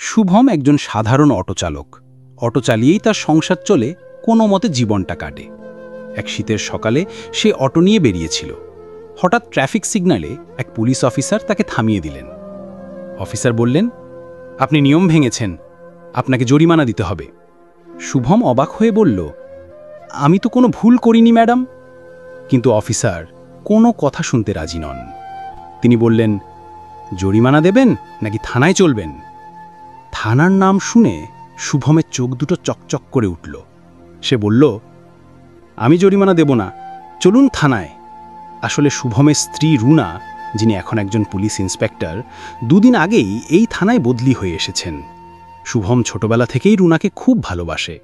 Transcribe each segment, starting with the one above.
শুভম একজন সাধারণ অটোচালক। অটো চালিয়েই তার সংসার চলে, কোনো মতে জীবনটা কাটে। এক শীতের সকালে সে অটো নিয়ে বেরিয়েছিল। হঠাৎ ট্রাফিক সিগন্যালে এক পুলিশ অফিসার তাকে থামিয়ে দিলেন। অফিসার বললেন, আপনি নিয়ম ভেঙেছেন, আপনাকে জরিমানা দিতে হবে। শুভম অবাক হয়ে বলল, আমি তো কোনো ভুল করিনি ম্যাডাম। কিন্তু অফিসার কোনো কথা শুনতে রাজি নন। তিনি বললেন, জরিমানা দেবেন নাকি থানায় চলবেন? থানার নাম শুনে শুভমের চোখ দুটো চকচক করে উঠল। সে বলল, আমি জরিমানা দেব না, চলুন থানায়। আসলে শুভমের স্ত্রী রুনা, যিনি এখন একজন পুলিশ ইন্সপেক্টর, দুদিন আগেই এই থানায় বদলি হয়ে এসেছেন। শুভম ছোটবেলা থেকেই রুনাকে খুব ভালোবাসে।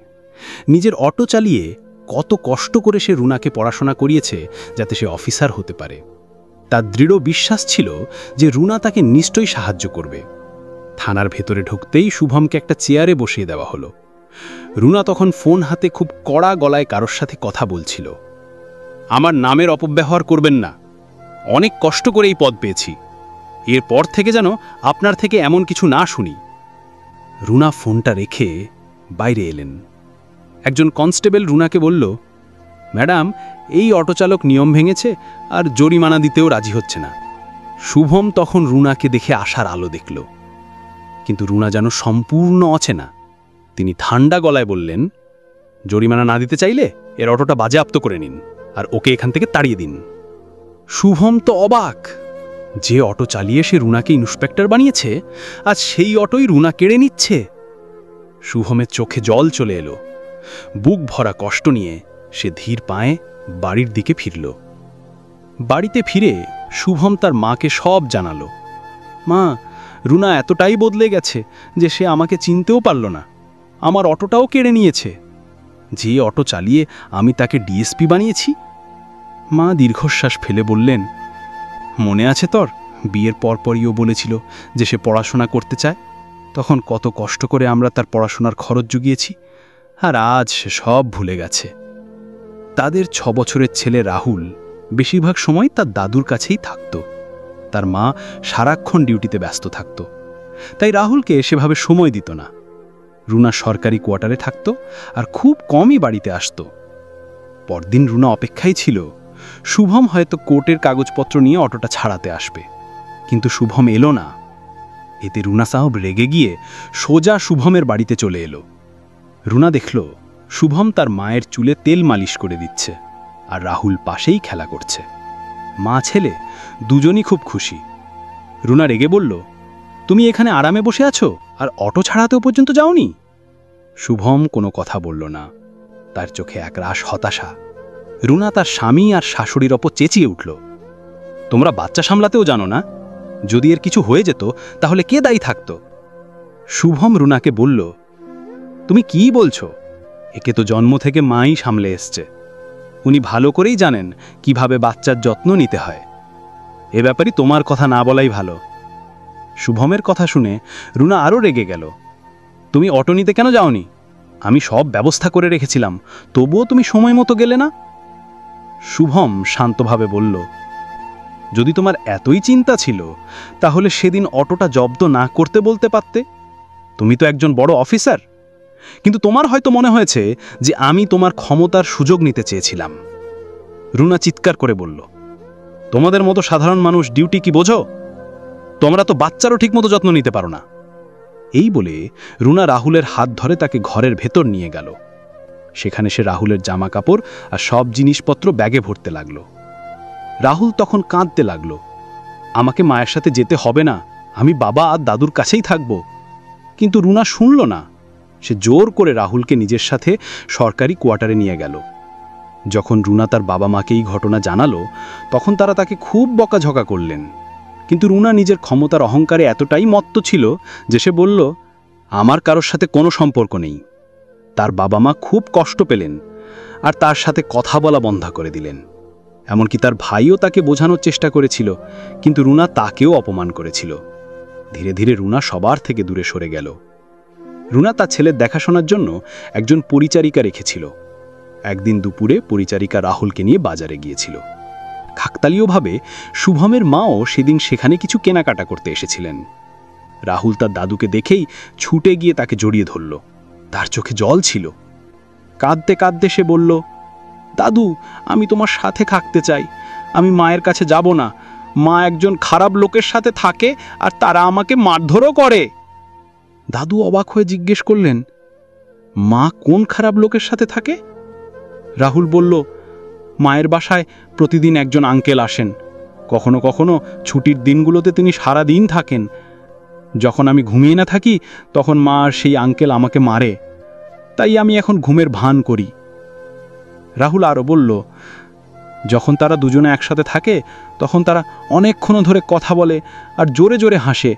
নিজের অটো চালিয়ে কত কষ্ট করে সে রুনাকে পড়াশোনা করিয়েছে যাতে সে অফিসার হতে পারে। তার দৃঢ় বিশ্বাস ছিল যে রুনা তাকে নিশ্চয়ই সাহায্য করবে। থানার ভেতরে ঢুকতেই শুভমকে একটা চেয়ারে বসিয়ে দেওয়া হলো। রুনা তখন ফোন হাতে খুব কড়া গলায় কারোর সাথে কথা বলছিল। আমার নামের অপব্যবহার করবেন না, অনেক কষ্ট করে এই পদ পেয়েছি, এরপর থেকে যেন আপনার থেকে এমন কিছু না শুনি। রুনা ফোনটা রেখে বাইরে এলেন। একজন কনস্টেবল রুনাকে বলল, ম্যাডাম, এই অটোচালক নিয়ম ভেঙেছে আর জরিমানা দিতেও রাজি হচ্ছে না। শুভম তখন রুনাকে দেখে আশার আলো দেখল, কিন্তু রুনা যেন সম্পূর্ণ অচেনা। তিনি ঠান্ডা গলায় বললেন, জরিমানা না দিতে চাইলে এর অটোটা বাজেয়াপ্ত করে নিন আর ওকে এখান থেকে তাড়িয়ে দিন। শুভম তো অবাক, যে অটো চালিয়ে সে রুনাকে ইন্সপেক্টর বানিয়েছে, আজ সেই অটোই রুনা কেড়ে নিচ্ছে। শুভমের চোখে জল চলে এলো। বুক ভরা কষ্ট নিয়ে সে ধীর পায়ে বাড়ির দিকে ফিরল। বাড়িতে ফিরে শুভম তার মাকে সব জানালো। মা, রুনা এতটাই বদলে গেছে যে সে আমাকে চিনতেও পারল না, আমার অটোটাও কেড়ে নিয়েছে। যে অটো চালিয়ে আমি তাকে ডিএসপি বানিয়েছি। মা দীর্ঘশ্বাস ফেলে বললেন, মনে আছে তোর, বিয়ের পরপরইও বলেছিল যে সে পড়াশোনা করতে চায়? তখন কত কষ্ট করে আমরা তার পড়াশোনার খরচ জুগিয়েছি, আর আজ সে সব ভুলে গেছে। তাদের 6 বছরের ছেলে রাহুল বেশিরভাগ সময় তার দাদুর কাছেই থাকত। তার মা সারাক্ষণ ডিউটিতে ব্যস্ত থাকত, তাই রাহুলকে সেভাবে সময় দিত না। রুনা সরকারি কোয়ার্টারে থাকত আর খুব কমই বাড়িতে আসত। পরদিন রুনা অপেক্ষায় ছিল, শুভম হয়তো কোর্টের কাগজপত্র নিয়ে অটোটা ছাড়াতে আসবে। কিন্তু শুভম এলো না। এতে রুনা সাহেব রেগে গিয়ে সোজা শুভমের বাড়িতে চলে এলো। রুনা দেখল শুভম তার মায়ের চুলে তেল মালিশ করে দিচ্ছে, আর রাহুল পাশেই খেলা করছে। মা ছেলে দুজনই খুব খুশি। রুনা রেগে বলল, তুমি এখানে আরামে বসে আছো আর অটো ছাড়াতেও পর্যন্ত যাওনি? শুভম কোনো কথা বলল না, তার চোখে একরাশ হতাশা। রুনা তার স্বামী আর শাশুড়ির ওপর চেঁচিয়ে উঠল, তোমরা বাচ্চা সামলাতেও জানো না? যদি এর কিছু হয়ে যেত তাহলে কে দায়ী থাকত? শুভম রুনাকে বলল, তুমি কি বলছো? একে তো জন্ম থেকে মাই সামলে এসছে। উনি ভালো করেই জানেন কিভাবে বাচ্চার যত্ন নিতে হয়। এ ব্যাপারে তোমার কথা না বলাই ভালো। শুভমের কথা শুনে রুনা আরও রেগে গেল। তুমি অটো নিতে কেন যাওনি? আমি সব ব্যবস্থা করে রেখেছিলাম, তবুও তুমি সময় মতো গেলে না। শুভম শান্তভাবে বলল, যদি তোমার এতই চিন্তা ছিল তাহলে সেদিন অটোটা জব্দ না করতে বলতে পারতে। তুমি তো একজন বড় অফিসার। কিন্তু তোমার হয়তো মনে হয়েছে যে আমি তোমার ক্ষমতার সুযোগ নিতে চেয়েছিলাম। রুনা চিৎকার করে বলল, তোমাদের মতো সাধারণ মানুষ ডিউটি কি বোঝো? তোমরা তো বাচ্চারও ঠিকমতো যত্ন নিতে পারো না। এই বলে রুনা রাহুলের হাত ধরে তাকে ঘরের ভেতর নিয়ে গেল। সেখানে সে রাহুলের জামা কাপড় আর সব জিনিসপত্র ব্যাগে ভরতে লাগল। রাহুল তখন কাঁদতে লাগল, আমাকে মায়ের সাথে যেতে হবে না, আমি বাবা আর দাদুর কাছেই থাকব। কিন্তু রুনা শুনল না। সে জোর করে রাহুলকে নিজের সাথে সরকারি কোয়ার্টারে নিয়ে গেল। যখন রুনা তার বাবা মাকে এই ঘটনা জানালো, তখন তারা তাকে খুব বকাঝকা করলেন। কিন্তু রুনা নিজের ক্ষমতার অহংকারে এতটাই মত্ত ছিল যে সে বলল, আমার কারোর সাথে কোনো সম্পর্ক নেই। তার বাবা মা খুব কষ্ট পেলেন আর তার সাথে কথা বলা বন্ধ করে দিলেন। এমনকি তার ভাইও তাকে বোঝানোর চেষ্টা করেছিল, কিন্তু রুনা তাকেও অপমান করেছিল। ধীরে ধীরে রুনা সবার থেকে দূরে সরে গেল। রুনা তার ছেলের দেখাশোনার জন্য একজন পরিচারিকা রেখেছিল। একদিন দুপুরে পরিচারিকা রাহুলকে নিয়ে বাজারে গিয়েছিল। কাকতালীয়ভাবে শুভমের মাও সেদিন সেখানে কিছু কেনাকাটা করতে এসেছিলেন। রাহুল তার দাদুকে দেখেই ছুটে গিয়ে তাকে জড়িয়ে ধরল। তার চোখে জল ছিল। কাঁদতে কাঁদতে সে বলল, দাদু, আমি তোমার সাথে থাকতে চাই। আমি মায়ের কাছে যাব না। মা একজন খারাপ লোকের সাথে থাকে আর তারা আমাকে মারধরও করে। দাদু অবাক হয়ে জিজ্ঞেস করলেন, মা কোন খারাপ লোকের সাথে থাকে? রাহুল বলল, মায়ের বাসায় প্রতিদিন একজন আঙ্কেল আসেন। কখনো কখনো ছুটির দিনগুলোতে তিনি সারা দিন থাকেন। যখন আমি ঘুমিয়ে না থাকি তখন মা আর সেই আঙ্কেল আমাকে মারে। তাই আমি এখন ঘুমের ভান করি। রাহুল আরও বলল, যখন তারা দুজনে একসাথে থাকে তখন তারা অনেকক্ষণ ধরে কথা বলে আর জোরে জোরে হাসে।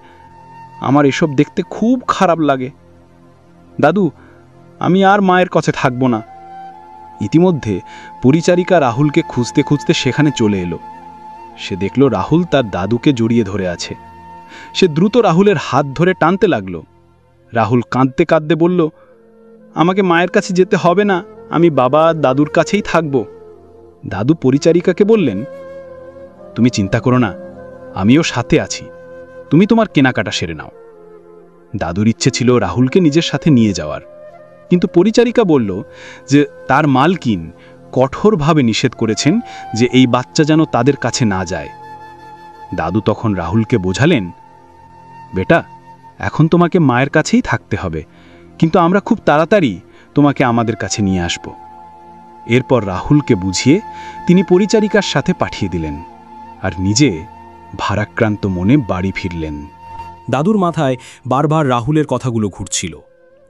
আমার এসব দেখতে খুব খারাপ লাগে। দাদু, আমি আর মায়ের কাছে থাকব না। ইতিমধ্যে পরিচারিকা রাহুলকে খুঁজতে খুঁজতে সেখানে চলে এলো। সে দেখল রাহুল তার দাদুকে জড়িয়ে ধরে আছে। সে দ্রুত রাহুলের হাত ধরে টানতে লাগলো। রাহুল কাঁদতে কাঁদতে বলল, আমাকে মায়ের কাছে যেতে হবে না, আমি বাবা দাদুর কাছেই থাকব। দাদু পরিচারিকাকে বললেন, তুমি চিন্তা করো না, আমিও সাথে আছি। তুমি তোমার কেনাকাটা সেরে নাও। দাদুর ইচ্ছে ছিল রাহুলকে নিজের সাথে নিয়ে যাওয়ার, কিন্তু পরিচারিকা বলল যে তার মালকিন কঠোরভাবে নিষেধ করেছেন যে এই বাচ্চা যেন তাদের কাছে না যায়। দাদু তখন রাহুলকে বোঝালেন, বেটা, এখন তোমাকে মায়ের কাছেই থাকতে হবে, কিন্তু আমরা খুব তাড়াতাড়ি তোমাকে আমাদের কাছে নিয়ে আসব। এরপর রাহুলকে বুঝিয়ে তিনি পরিচারিকার সাথে পাঠিয়ে দিলেন আর নিজে ভারাক্রান্ত মনে বাড়ি ফিরলেন। দাদুর মাথায় বারবার রাহুলের কথাগুলো ঘুরছিল।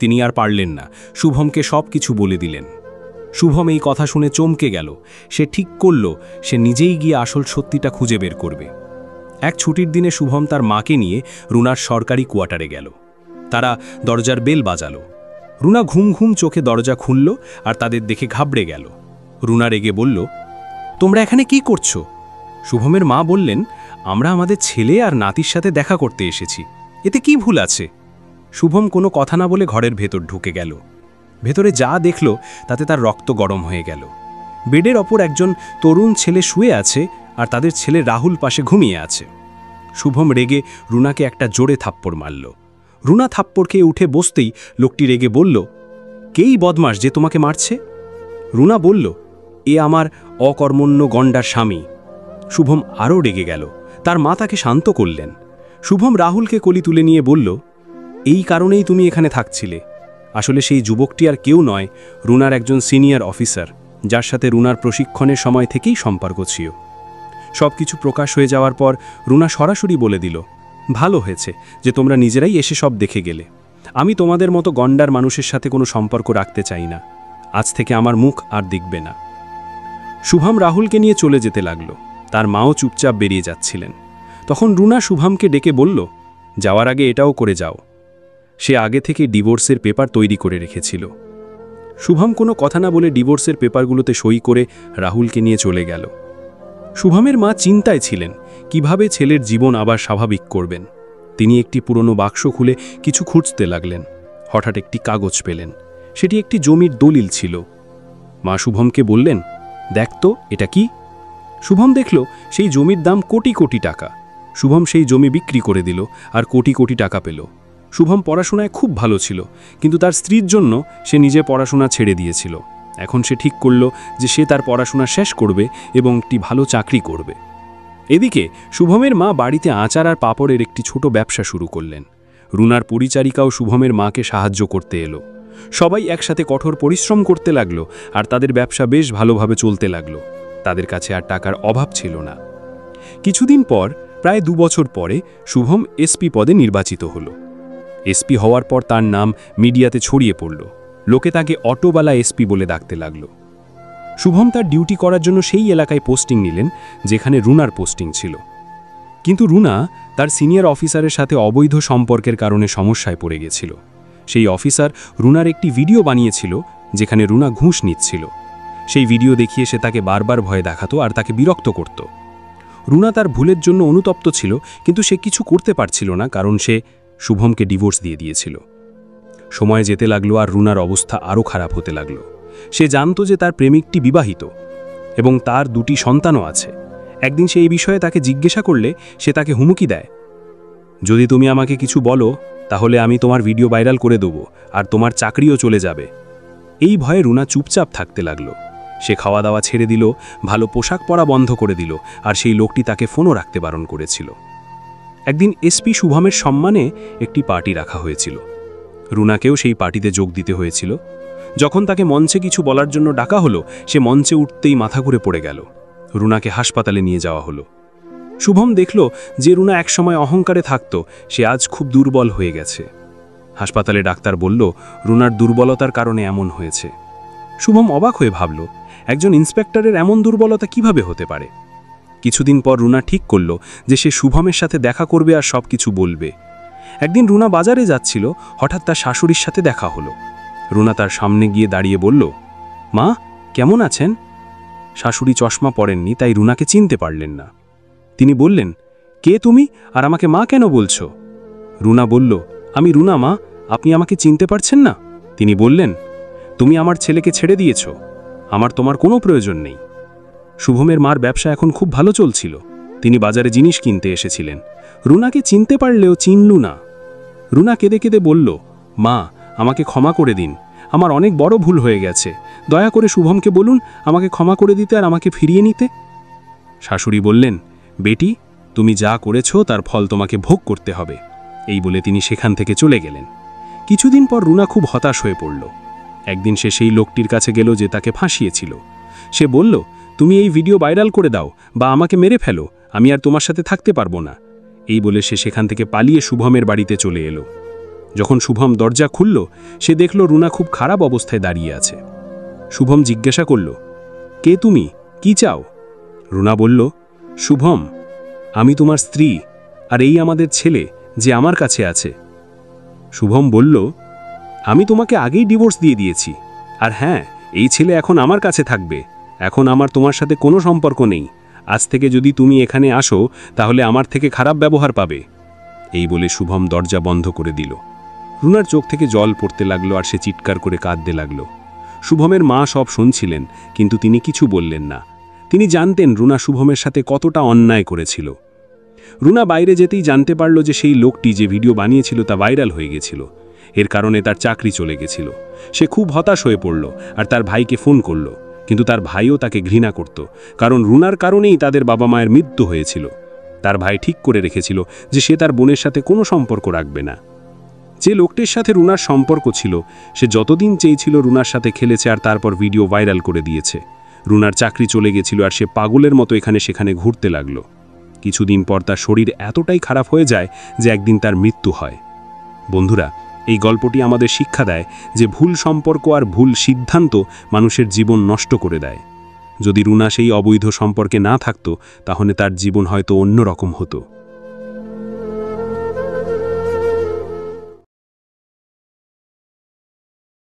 তিনি আর পারলেন না, শুভমকে সব কিছু বলে দিলেন। শুভম এই কথা শুনে চমকে গেল। সে ঠিক করল সে নিজেই গিয়ে আসল সত্যিটা খুঁজে বের করবে। এক ছুটির দিনে শুভম তার মাকে নিয়ে রুনার সরকারি কোয়ার্টারে গেল। তারা দরজার বেল বাজালো। রুনা ঘুম ঘুম চোখে দরজা খুলল আর তাদের দেখে ঘাবড়ে গেল। রুনা রেগে বলল, তোমরা এখানে কি করছো? শুভমের মা বললেন, আমরা আমাদের ছেলে আর নাতির সাথে দেখা করতে এসেছি, এতে কি ভুল আছে? শুভম কোনো কথা না বলে ঘরের ভেতর ঢুকে গেল। ভেতরে যা দেখল তাতে তার রক্ত গরম হয়ে গেল। বেডের ওপর একজন তরুণ ছেলে শুয়ে আছে আর তাদের ছেলে রাহুল পাশে ঘুমিয়ে আছে। শুভম রেগে রুনাকে একটা জোরে থাপ্পড় মারল। রুনা থাপ্পড় খেয়ে উঠে বসতেই লোকটি রেগে বলল, কেই বদমাস যে তোমাকে মারছে? রুনা বলল, এ আমার অকর্মণ্য গণ্ডার স্বামী। শুভম আরও রেগে গেল। তার মা তাকে শান্ত করলেন। শুভম রাহুলকে কোলে তুলে নিয়ে বলল, এই কারণেই তুমি এখানে থাকছিলে। আসলে সেই যুবকটি আর কেউ নয়, রুনার একজন সিনিয়র অফিসার, যার সাথে রুনার প্রশিক্ষণের সময় থেকেই সম্পর্ক ছিল। সব কিছু প্রকাশ হয়ে যাওয়ার পর রুনা সরাসরি বলে দিল, ভালো হয়েছে যে তোমরা নিজেরাই এসে সব দেখে গেলে। আমি তোমাদের মতো গণ্ডার মানুষের সাথে কোনো সম্পর্ক রাখতে চাই না। আজ থেকে আমার মুখ আর দেখবে না। শুভম রাহুলকে নিয়ে চলে যেতে লাগল। তার মাও চুপচাপ বেরিয়ে যাচ্ছিলেন। তখন রুনা শুভমকে ডেকে বলল, যাওয়ার আগে এটাও করে যাও। সে আগে থেকে ডিভোর্সের পেপার তৈরি করে রেখেছিল। শুভম কোনো কথা না বলে ডিভোর্সের পেপারগুলোতে সই করে রাহুলকে নিয়ে চলে গেল। শুভমের মা চিন্তায় ছিলেন কিভাবে ছেলের জীবন আবার স্বাভাবিক করবেন। তিনি একটি পুরনো বাক্স খুলে কিছু খুঁজতে লাগলেন। হঠাৎ একটি কাগজ পেলেন। সেটি একটি জমির দলিল ছিল। মা শুভমকে বললেন, দেখ তো এটা কি? শুভম দেখল সেই জমির দাম কোটি কোটি টাকা। শুভম সেই জমি বিক্রি করে দিল আর কোটি কোটি টাকা পেল। শুভম পড়াশোনায় খুব ভালো ছিল, কিন্তু তার স্ত্রীর জন্য সে নিজে পড়াশোনা ছেড়ে দিয়েছিল। এখন সে ঠিক করল যে সে তার পড়াশোনা শেষ করবে এবং একটি ভালো চাকরি করবে। এদিকে শুভমের মা বাড়িতে আচার আর পাঁপড়ের একটি ছোট ব্যবসা শুরু করলেন। রুনার পরিচারিকাও শুভমের মাকে সাহায্য করতে এলো। সবাই একসাথে কঠোর পরিশ্রম করতে লাগলো আর তাদের ব্যবসা বেশ ভালোভাবে চলতে লাগলো। তাদের কাছে আর টাকার অভাব ছিল না। কিছুদিন পর, প্রায় 2 বছর পরে, শুভম এসপি পদে নির্বাচিত হল। এসপি হওয়ার পর তার নাম মিডিয়াতে ছড়িয়ে পড়ল। লোকে তাকে অটোবালা এসপি বলে ডাকতে লাগল। শুভম তার ডিউটি করার জন্য সেই এলাকায় পোস্টিং নিলেন যেখানে রুনার পোস্টিং ছিল। কিন্তু রুনা তার সিনিয়র অফিসারের সাথে অবৈধ সম্পর্কের কারণে সমস্যায় পড়ে গেছিল। সেই অফিসার রুনার একটি ভিডিও বানিয়েছিল যেখানে রুনা ঘুষ নিচ্ছিল। সেই ভিডিও দেখিয়ে সে তাকে বারবার ভয় দেখাতো আর তাকে বিরক্ত করত। রুনা তার ভুলের জন্য অনুতপ্ত ছিল, কিন্তু সে কিছু করতে পারছিল না, কারণ সে শুভমকে ডিভোর্স দিয়ে দিয়েছিল। সময় যেতে লাগলো আর রুনার অবস্থা আরও খারাপ হতে লাগলো। সে জানত যে তার প্রেমিকটি বিবাহিত এবং তার 2টি সন্তানও আছে। একদিন সে এই বিষয়ে তাকে জিজ্ঞাসা করলে সে তাকে হুমকি দেয় যদি তুমি আমাকে কিছু বলো তাহলে আমি তোমার ভিডিও ভাইরাল করে দেবো আর তোমার চাকরিও চলে যাবে। এই ভয়ে রুনা চুপচাপ থাকতে লাগলো। সে খাওয়া দাওয়া ছেড়ে দিল, ভালো পোশাক পরা বন্ধ করে দিল, আর সেই লোকটি তাকে ফোনও রাখতে বারণ করেছিল। একদিন এসপি শুভমের সম্মানে একটি পার্টি রাখা হয়েছিল। রুনাকেও সেই পার্টিতে যোগ দিতে হয়েছিল। যখন তাকে মঞ্চে কিছু বলার জন্য ডাকা হলো, সে মঞ্চে উঠতেই মাথা ঘুরে পড়ে গেল। রুনাকে হাসপাতালে নিয়ে যাওয়া হলো। শুভম দেখল যে রুনা একসময় অহংকারে থাকত, সে আজ খুব দুর্বল হয়ে গেছে। হাসপাতালে ডাক্তার বলল রুনার দুর্বলতার কারণে এমন হয়েছে। শুভম অবাক হয়ে ভাবল, একজন ইন্সপেক্টরের এমন দুর্বলতা কিভাবে হতে পারে। কিছুদিন পর রুনা ঠিক করল যে সে শুভমের সাথে দেখা করবে আর সব কিছু বলবে। একদিন রুনা বাজারে যাচ্ছিল, হঠাৎ তার শাশুড়ির সাথে দেখা হলো। রুনা তার সামনে গিয়ে দাঁড়িয়ে বলল, মা কেমন আছেন? শাশুড়ি চশমা পরেননি, তাই রুনাকে চিনতে পারলেন না। তিনি বললেন, কে তুমি আর আমাকে মা কেন বলছো? রুনা বলল, আমি রুনা মা, আপনি আমাকে চিনতে পারছেন না? তিনি বললেন, তুমি আমার ছেলেকে ছেড়ে দিয়েছ, আমার তোমার কোনো প্রয়োজন নেই। শুভমের মার ব্যবসা এখন খুব ভালো চলছিল। তিনি বাজারে জিনিস কিনতে এসেছিলেন। রুনাকে চিনতে পারলেও চিনলু না। রুনা কেঁদে কেঁদে বলল, মা আমাকে ক্ষমা করে দিন, আমার অনেক বড় ভুল হয়ে গেছে, দয়া করে শুভমকে বলুন আমাকে ক্ষমা করে দিতে আর আমাকে ফিরিয়ে নিতে। শাশুড়ি বললেন, বেটি তুমি যা করেছ তার ফল তোমাকে ভোগ করতে হবে। এই বলে তিনি সেখান থেকে চলে গেলেন। কিছুদিন পর রুনা খুব হতাশ হয়ে পড়ল। একদিন সে সেই লোকটির কাছে গেল যে তাকে ফাঁসিয়েছিল। সে বলল, তুমি এই ভিডিও ভাইরাল করে দাও বা আমাকে মেরে ফেলো, আমি আর তোমার সাথে থাকতে পারবো না। এই বলে সে সেখান থেকে পালিয়ে শুভমের বাড়িতে চলে এলো। যখন শুভম দরজা খুলল, সে দেখল রুনা খুব খারাপ অবস্থায় দাঁড়িয়ে আছে। শুভম জিজ্ঞাসা করল, কে তুমি, কি চাও? রুনা বলল, শুভম আমি তোমার স্ত্রী, আর এই আমাদের ছেলে যে আমার কাছে আছে। শুভম বলল, আমি তোমাকে আগেই ডিভোর্স দিয়ে দিয়েছি, আর হ্যাঁ এই ছেলে এখন আমার কাছে থাকবে। এখন আমার তোমার সাথে কোনো সম্পর্ক নেই। আজ থেকে যদি তুমি এখানে আসো তাহলে আমার থেকে খারাপ ব্যবহার পাবে। এই বলে শুভম দরজা বন্ধ করে দিল। রুনার চোখ থেকে জল পড়তে লাগলো আর সে চিৎকার করে কাঁদতে লাগলো। শুভমের মা সব শুনছিলেন, কিন্তু তিনি কিছু বললেন না। তিনি জানতেন রুনা শুভমের সাথে কতটা অন্যায় করেছিল। রুনা বাইরে যেতেই জানতে পারল যে সেই লোকটি যে ভিডিও বানিয়েছিল তা ভাইরাল হয়ে গেছিল। এর কারণে তার চাকরি চলে গেছিল। সে খুব হতাশ হয়ে পড়ল আর তার ভাইকে ফোন করল, কিন্তু তার ভাইও তাকে ঘৃণা করত, কারণ রুনার কারণেই তাদের বাবা মায়ের মৃত্যু হয়েছিল। তার ভাই ঠিক করে রেখেছিল যে সে তার বোনের সাথে কোনো সম্পর্ক রাখবে না। যে লোকটির সাথে রুনার সম্পর্ক ছিল সে যতদিন চেয়েছিল রুনার সাথে খেলেছে আর তারপর ভিডিও ভাইরাল করে দিয়েছে। রুনার চাকরি চলে গেছিল আর সে পাগলের মতো এখানে সেখানে ঘুরতে লাগলো। কিছুদিন পর তার শরীর এতটাই খারাপ হয়ে যায় যে একদিন তার মৃত্যু হয়। বন্ধুরা, এই গল্পটি আমাদের শিক্ষা দেয় যে ভুল সম্পর্ক আর ভুল সিদ্ধান্ত মানুষের জীবন নষ্ট করে দেয়। যদি রুনা সেই অবৈধ সম্পর্কে না থাকতো তাহলে তার জীবন হয়তো অন্যরকম হতো।